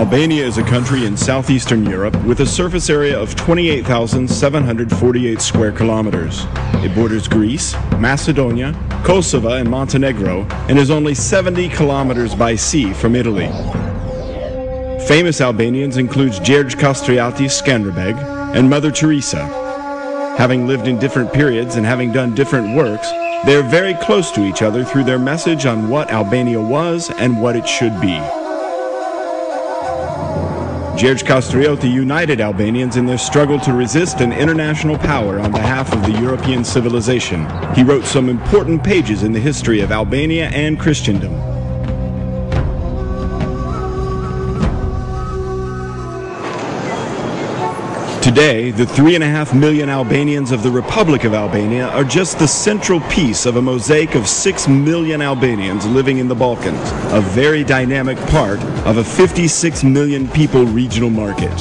Albania is a country in southeastern Europe with a surface area of 28,748 square kilometers. It borders Greece, Macedonia, Kosovo, and Montenegro, and is only 70 kilometers by sea from Italy. Famous Albanians include Gjergj Kastriati Skanderbeg and Mother Teresa. Having lived in different periods and having done different works, they are very close to each other through their message on what Albania was and what it should be. Gjergj Kastrioti united Albanians in their struggle to resist an international power on behalf of the European civilization. He wrote some important pages in the history of Albania and Christendom. Today, the 3.5 million Albanians of the Republic of Albania are just the central piece of a mosaic of 6 million Albanians living in the Balkans, a very dynamic part of a 56 million people regional market.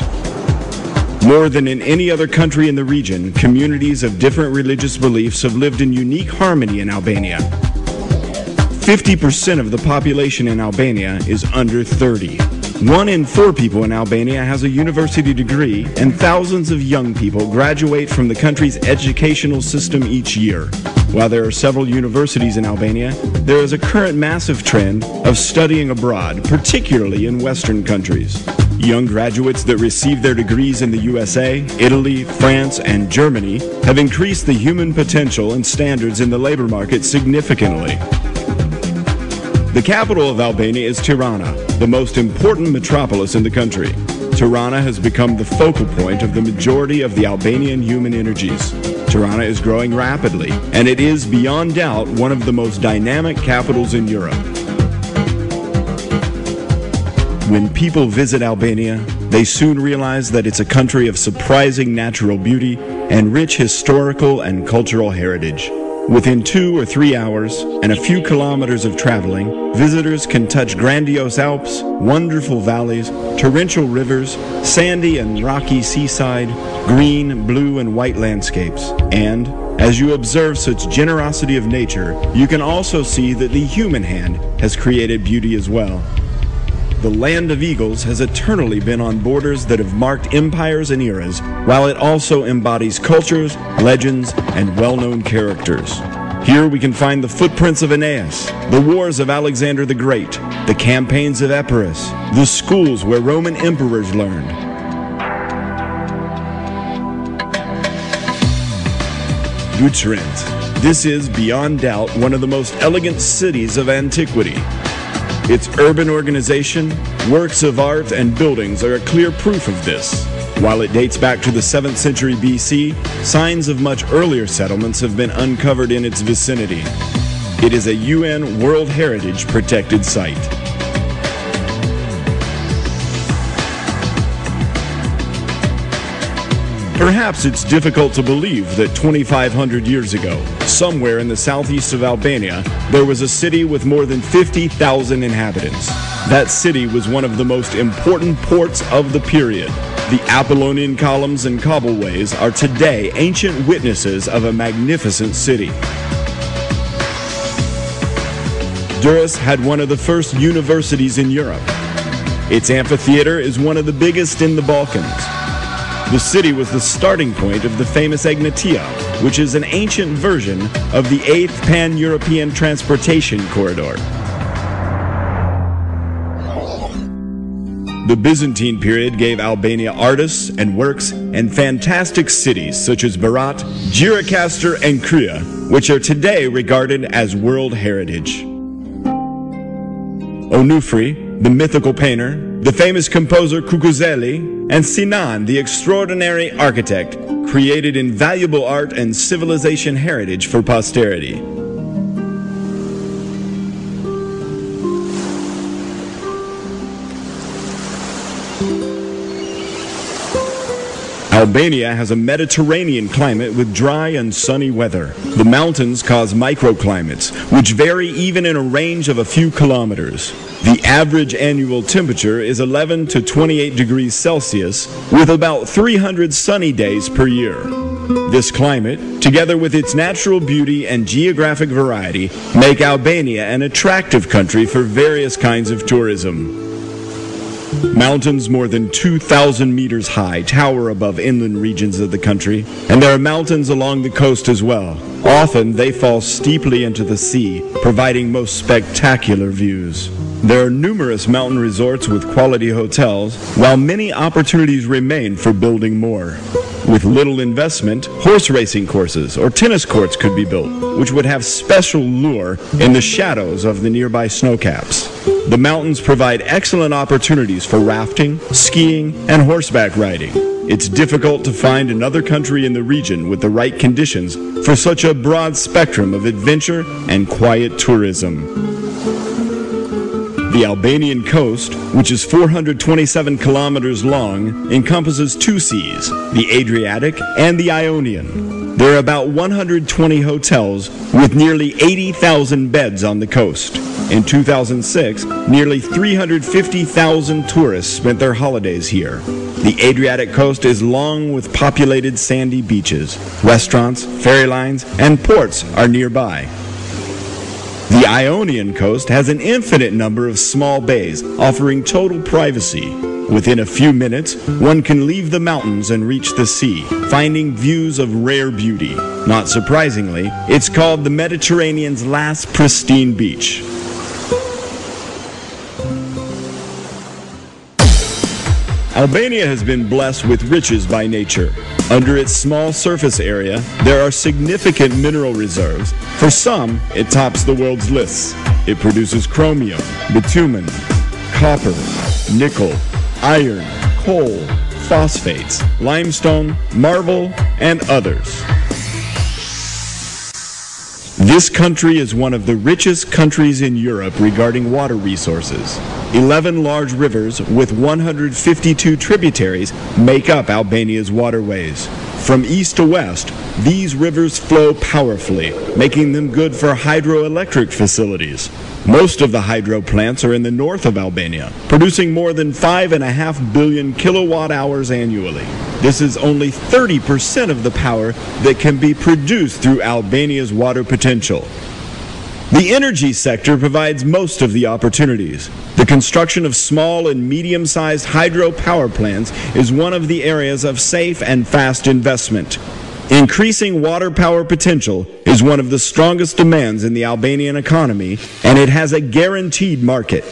More than in any other country in the region, communities of different religious beliefs have lived in unique harmony in Albania. 50% of the population in Albania is under 30. 1 in 4 people in Albania has a university degree, and thousands of young people graduate from the country's educational system each year. While there are several universities in Albania, there is a current massive trend of studying abroad, particularly in Western countries. Young graduates that receive their degrees in the USA, Italy, France, and Germany have increased the human potential and standards in the labor market significantly. The capital of Albania is Tirana, the most important metropolis in the country. Tirana has become the focal point of the majority of the Albanian human energies. Tirana is growing rapidly, and it is beyond doubt one of the most dynamic capitals in Europe. When people visit Albania, they soon realize that it's a country of surprising natural beauty and rich historical and cultural heritage. Within 2 or 3 hours and a few kilometers of traveling, visitors can touch grandiose Alps, wonderful valleys, torrential rivers, sandy and rocky seaside, green, blue, and white landscapes. And as you observe such generosity of nature, you can also see that the human hand has created beauty as well. The land of eagles has eternally been on borders that have marked empires and eras, while it also embodies cultures, legends, and well-known characters. Here we can find the footprints of Aeneas, the wars of Alexander the Great, the campaigns of Epirus, the schools where Roman emperors learned. Bucharest. This is, beyond doubt, one of the most elegant cities of antiquity. Its urban organization, works of art, and buildings are a clear proof of this. While it dates back to the 7th century BC, signs of much earlier settlements have been uncovered in its vicinity. It is a UN World Heritage protected site. Perhaps it's difficult to believe that 2,500 years ago, somewhere in the southeast of Albania, there was a city with more than 50,000 inhabitants. That city was one of the most important ports of the period. The Apollonian columns and cobbleways are today ancient witnesses of a magnificent city. Durrës had one of the first universities in Europe. Its amphitheater is one of the biggest in the Balkans. The city was the starting point of the famous Egnatia, which is an ancient version of the 8th Pan-European Transportation Corridor. The Byzantine period gave Albania artists and works and fantastic cities such as Berat, Gjirokastër, and Krye, which are today regarded as World Heritage. Onufri, the mythical painter, the famous composer Kukuzeli, and Sinan, the extraordinary architect, created invaluable art and civilization heritage for posterity. Albania has a Mediterranean climate with dry and sunny weather. The mountains cause microclimates, which vary even in a range of a few kilometers. The average annual temperature is 11 to 28 degrees Celsius, with about 300 sunny days per year. This climate, together with its natural beauty and geographic variety, make Albania an attractive country for various kinds of tourism. Mountains more than 2,000 meters high tower above inland regions of the country, and there are mountains along the coast as well. Often they fall steeply into the sea, providing most spectacular views. There are numerous mountain resorts with quality hotels, while many opportunities remain for building more. With little investment, horse racing courses or tennis courts could be built, which would have special lure in the shadows of the nearby snowcaps. The mountains provide excellent opportunities for rafting, skiing, and horseback riding. It's difficult to find another country in the region with the right conditions for such a broad spectrum of adventure and quiet tourism. The Albanian coast, which is 427 kilometers long, encompasses two seas, the Adriatic and the Ionian. There are about 120 hotels with nearly 80,000 beds on the coast. In 2006, nearly 350,000 tourists spent their holidays here. The Adriatic coast is long with populated sandy beaches. Restaurants, ferry lines, and ports are nearby. The Ionian coast has an infinite number of small bays, offering total privacy. Within a few minutes, one can leave the mountains and reach the sea, finding views of rare beauty. Not surprisingly, it's called the Mediterranean's last pristine beach. Albania has been blessed with riches by nature. Under its small surface area, there are significant mineral reserves. For some, it tops the world's lists. It produces chromium, bitumen, copper, nickel, iron, coal, phosphates, limestone, marble, and others. This country is one of the richest countries in Europe regarding water resources. 11 large rivers with 152 tributaries make up Albania's waterways. From east to west, these rivers flow powerfully, making them good for hydroelectric facilities. Most of the hydro plants are in the north of Albania, producing more than 5.5 billion kilowatt hours annually. This is only 30% of the power that can be produced through Albania's water potential. The energy sector provides most of the opportunities. The construction of small and medium-sized hydro power plants is one of the areas of safe and fast investment. Increasing water power potential is one of the strongest demands in the Albanian economy, and it has a guaranteed market.